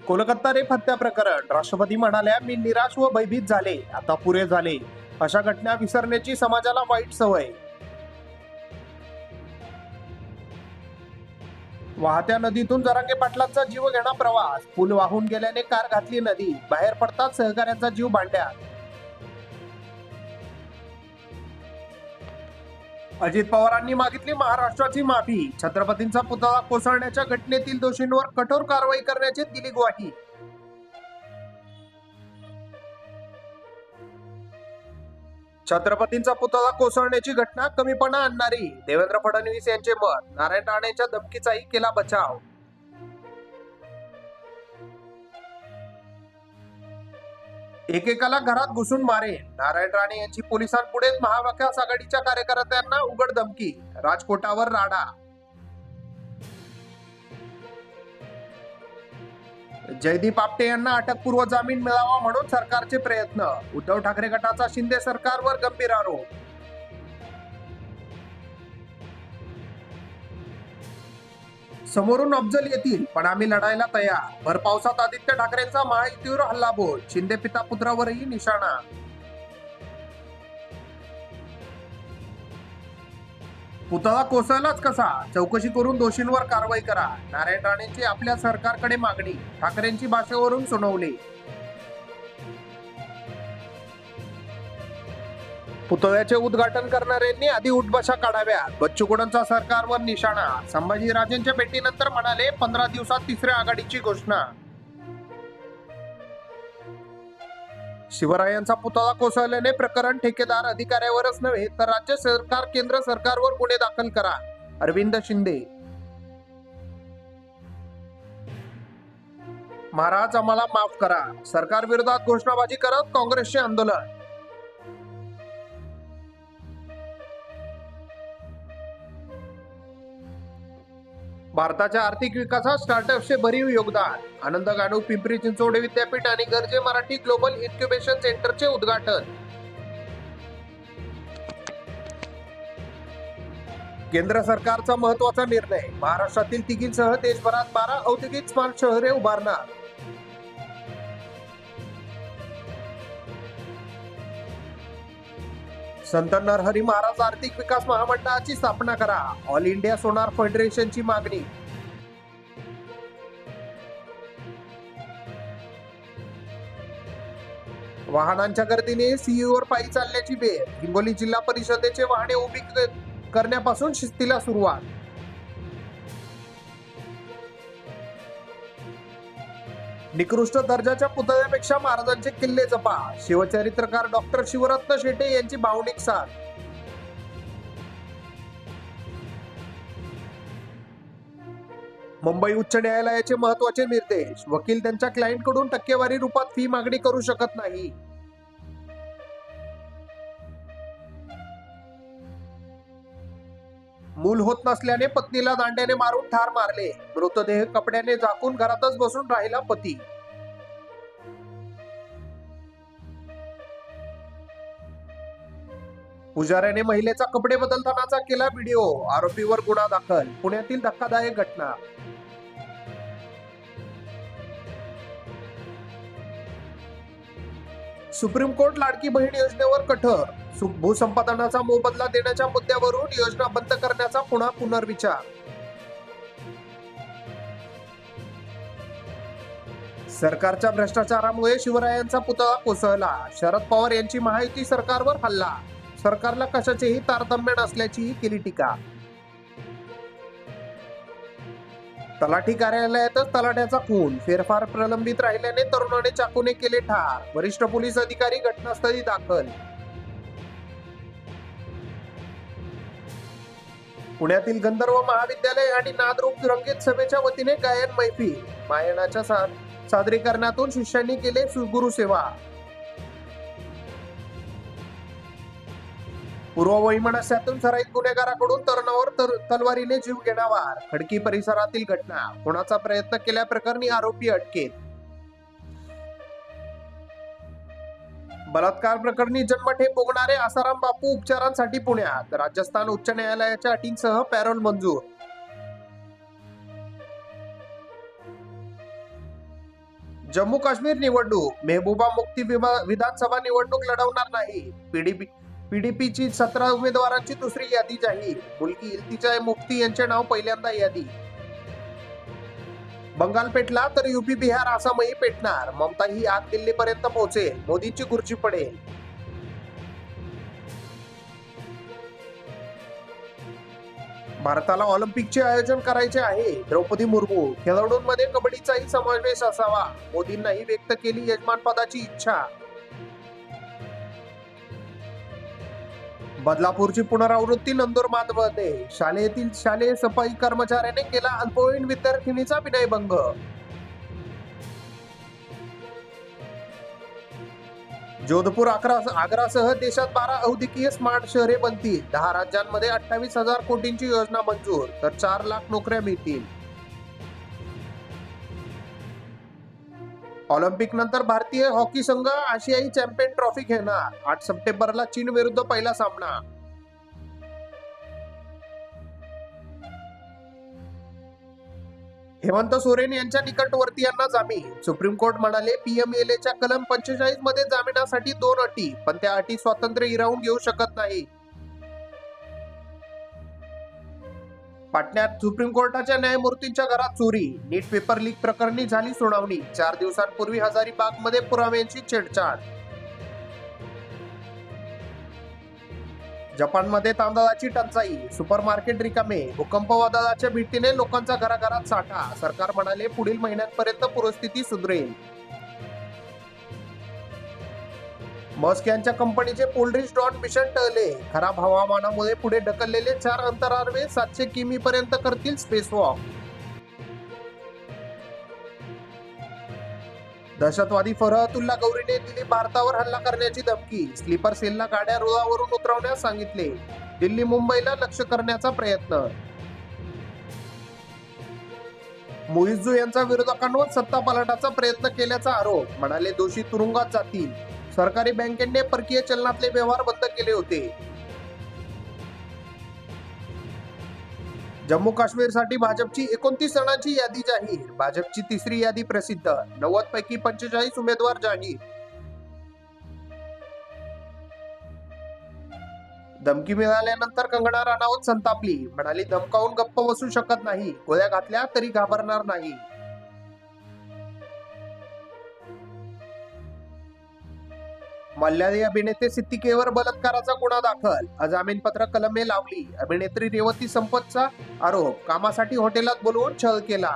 Kolkata rape हत्या प्रकरण. राष्ट्रपती म्हणाल्या, मी निराश व भयभीत झाले, आता पुरे झाले. अशा घटना विसरण्याची समाजाला वाईट सवय. वाहत्या नदीतून जरांगे पाटलांचा जीव घेणा प्रवास. पूल वाहून गेल्याने कार घातली नदी, बाहेर पडतात सहकाऱ्यांचा जीव भांड्यात. अजित पवारांनी मागितली महाराष्ट्राची माफी. छत्रपतींचा पुतळा कोसळण्याच्या घटनेतील दोषींवर कठोर कारवाई करण्याची दिली ग्वाही. छत्रपतींचा पुतळा कोसळण्याची घटना कमीपणा आणणारी, देवेंद्र फडणवीस यांचे मत. नारायण राणेंच्या धमकीचाही केला बचाव. एकेकाला घरात घुसून मारेन, नारायण राणे यांची पोलिसांपुढेच महाविकास आघाडीच्या कार्यकर्त्यांना उघड धमकी. राजकोटावर राडा. जयदीप आपटे यांना अटकपूर्व जामीन मिळावा म्हणून सरकारचे प्रयत्न. उद्धव ठाकरे गटाचा शिंदे सरकारवर गंभीर आरोप. समोरून अफजल येतील, पण आम्ही लढायला तयार. भर पावसात आदित्य ठाकरेंचा महायुतीवर हल्लाबोल. शिंदे पिता पुत्रावरही निशाणा. पुतळा कोसळलाच कसा, चौकशी करून दोषींवर कारवाई करा. नारायण राणेंची आपल्या सरकारकडे मागणी. ठाकरेंची भाषेवरून सुनावली. पुतळ्याचे उद्घाटन करणाऱ्यांनी आधी उठबशा काढाव्यात. बच्चू कडूंचा सरकारवर निशाणा. संभाजीराजेंच्या भेटीनंतर म्हणाले, 15 दिवसात तिसऱ्या आघाडीची घोषणा. शिवरायांचा पुतळा कोसळल्याने प्रकरण ठेकेदार अधिकाऱ्यावरच नव्हे तर राज्य सरकार केंद्र सरकारवर गुन्हे दाखल करा. अरविंद शिंदे. महाराज आम्हाला माफ करा. सरकार विरोधात घोषणाबाजी करत काँग्रेसचे आंदोलन. भारताच्या आर्थिक विकासात स्टार्टअप्सचे भरीव योगदान. आनंद गानू पिंपरी चिंचवड विद्यापीठ आणि गर्जे मराठी ग्लोबल इन्क्युबेशन सेंटरचे उद्घाटन. केंद्र सरकारचा महत्वाचा निर्णय. महाराष्ट्रातील तिघींसह देशभरात 12 औद्योगिक स्मार्ट शहरे उभारणार. संत नरहरी महाराज आर्थिक विकास महामंडळाची स्थापना करा. ऑल इंडिया सोनार फेडरेशनची मागणी. वाहनांच्या गर्दीने सीईओवर पायी चालण्याची वेळ. हिंगोली जिल्हा परिषदेचे वाहने उभी करण्यापासून शिस्तीला सुरुवात. निकृष्ट दर्जाच्या पुतळ्यापेक्षा महाराजांचे किल्ले जपा. शिवचरित्रकार डॉक्टर शिवरत्न शेटे यांची भावनिक साथ. मुंबई उच्च न्यायालयाचे महत्वाचे निर्देश. वकील त्यांच्या क्लायंटकडून टक्केवारी रूपात फी मागणी करू शकत नाही. मूल होत नसल्याने पत्नीला दांड्याने मारून ठार मारले. मृतदेह कपड्याने झाकून घरातच बसून राहिला पती. पुजाऱ्याने महिलेचा कपडे बदलतानाचा केला व्हिडिओ. आरोपीवर गुन्हा दाखल. पुण्यातील धक्कादायक घटना. सुप्रीम कोर्ट लाडकी बहीण योजनेवर कठोर. भूसंपादनाचा मोबदला देण्याच्या मुद्द्यावरून योजना बंद करण्याचा पुन्हा पुनर्विचार. सरकारच्या भ्रष्टाचारामुळे शिवरायांचा पुतळा कोसळला. शरद पवार यांची महायुती सरकारवर हल्ला. सरकारला कशाचेही तारतम्य नसल्याचीही केली टीका. तलाठी कार्यालयातच तलाठ्याचा खून. फेरफार प्रलंबित राहिल्याने तरुणाने चाकूने केले ठार. वरिष्ठ पोलीस अधिकारी घटनास्थळी दाखल. पुण्यातील गंधर्व महाविद्यालय आणि नादरूप रंगीत सभेच्या वतीने गायन मैफिल. मायनाच्या सादरीकरणातून शिष्यांनी केले गुरुसेवा. पूर्व वैमनस्यातून सराईत गुन्हेगाराकडून तरुणावर तलवारीने जीव घेणावार. खडकी परिसरातील घटना. खुनाचा प्रयत्न केल्याप्रकरणी आरोपी अटकेत. बलात्कार प्रकरणी जन्मठेप भोगणारे आसाराम बापू उपचारांसाठी पुण्यात. राजस्थान उच्च न्यायालयाच्या अटींसह पॅरोल मंजूर. जम्मू काश्मीर निवडणूक मेहबूबा मुफ्ती विधानसभा निवडणूक लढवणार नाही. पीडीपीची 17 उमेदवारांची दुसरी यादी जाहीर. मुलगी इल्तिजा मुफ्ती यांचे नाव पहिल्यांदा यादी. बंगाल पेटला तर यूपी बिहार आसामही पेटणार. ममता ही आग दिल्लीपर्यंत पोहोचेल. मोदींची खुर्ची पडेल. भारताला ऑलिम्पिकचे आयोजन करायचे आहे. द्रौपदी मुर्मू. खेळाडूंमध्ये कबड्डीचाही समावेश असावा. मोदींनाही व्यक्त केली यजमानपदाची इच्छा. बदलापूरची पुनरावृत्ती नंदुरबारमध्ये. शालेय सफाई कर्मचाऱ्याने केला अल्पवयीन विद्यार्थिनीचा विनयभंग. जोधपूर आग्रासह देशात 12 औद्योगिक स्मार्ट शहरे बनतील. 10 राज्यांमध्ये 28,000 कोटींची योजना मंजूर, तर 4 लाख नोकऱ्या मिळतील. ऑलिम्पिक नंतर भारतीय हॉकी संघ आशियाई चॅम्पियन ट्रॉफी घेणार. 8 सप्टेंबरला चीन विरुद्ध पहिला सामना. हेमंत सोरेन यांच्या निकटवर्तीयांना जामीन. सुप्रीम कोर्ट म्हणाले पीएमएलएच्या कलम 45 मध्ये जामिनासाठी 2 अटी, पण त्या अटी स्वातंत्र्य हिरावून घेऊ शकत नाही. पाटण्यात सुप्रीम कोर्टाच्या न्यायमूर्तींच्या घरात चोरी. नीट पेपर लीक प्रकरणी झाली सुनावणी. 4 दिवसांपूर्वी हजारीबागमध्ये पुराव्यांची छेडछाड. जपानमध्ये तांदळाची टंचाई. सुपरमार्केट रिकामे. भूकंप वादळाच्या भीतीने लोकांचा घराघरात साठा. सरकार म्हणाले पुढील महिन्यांपर्यंत पूरस्थिती सुधरेल. मस्क यांच्या कंपनीचे पोल्ड्रीज डॉन मिशन टळले. खराब हवामानामुळे पुढे ढकललेले 4 अंतराळवे 700 किमी पर्यंत करतील स्पेसवॉक. दहशतवादी फरहतुल्ला गौरीने दिली भारतावर हल्ला करण्याची धमकी. स्लीपर सेलला गाड्या रुळावरून उतरवण्यास सांगितले. दिल्ली मुंबईला लक्ष्य करण्याचा प्रयत्न. मुइझ्झू यांचा विरोधकांवर सत्ता पालटाचा प्रयत्न केल्याचा आरोप. म्हणाले दोषी तुरुंगात जातील. सरकारी बँकेने परकीय चलनातले व्यवहार बंद केले होते. जम्मू काश्मीरसाठी भाजपची 29 जणांची यादी जाहीर. भाजपची तिसरी यादी प्रसिद्ध. 90 पैकी 45 उमेदवार जाहीर. धमकी मिळाल्यानंतर कंगना राणावत संतापली. म्हणाली धमकावून गप्प बसू शकत नाही. गोळ्या घातल्या तरी घाबरणार नाही. मल्याळी अभिनेते सिद्दीकीवर बलात्काराचा गुन्हा दाखल. अजामीनपात्र कलमे लावली. अभिनेत्री रेवती संपतचा आरोप. कामासाठी हॉटेलात बोलवून छळ केला.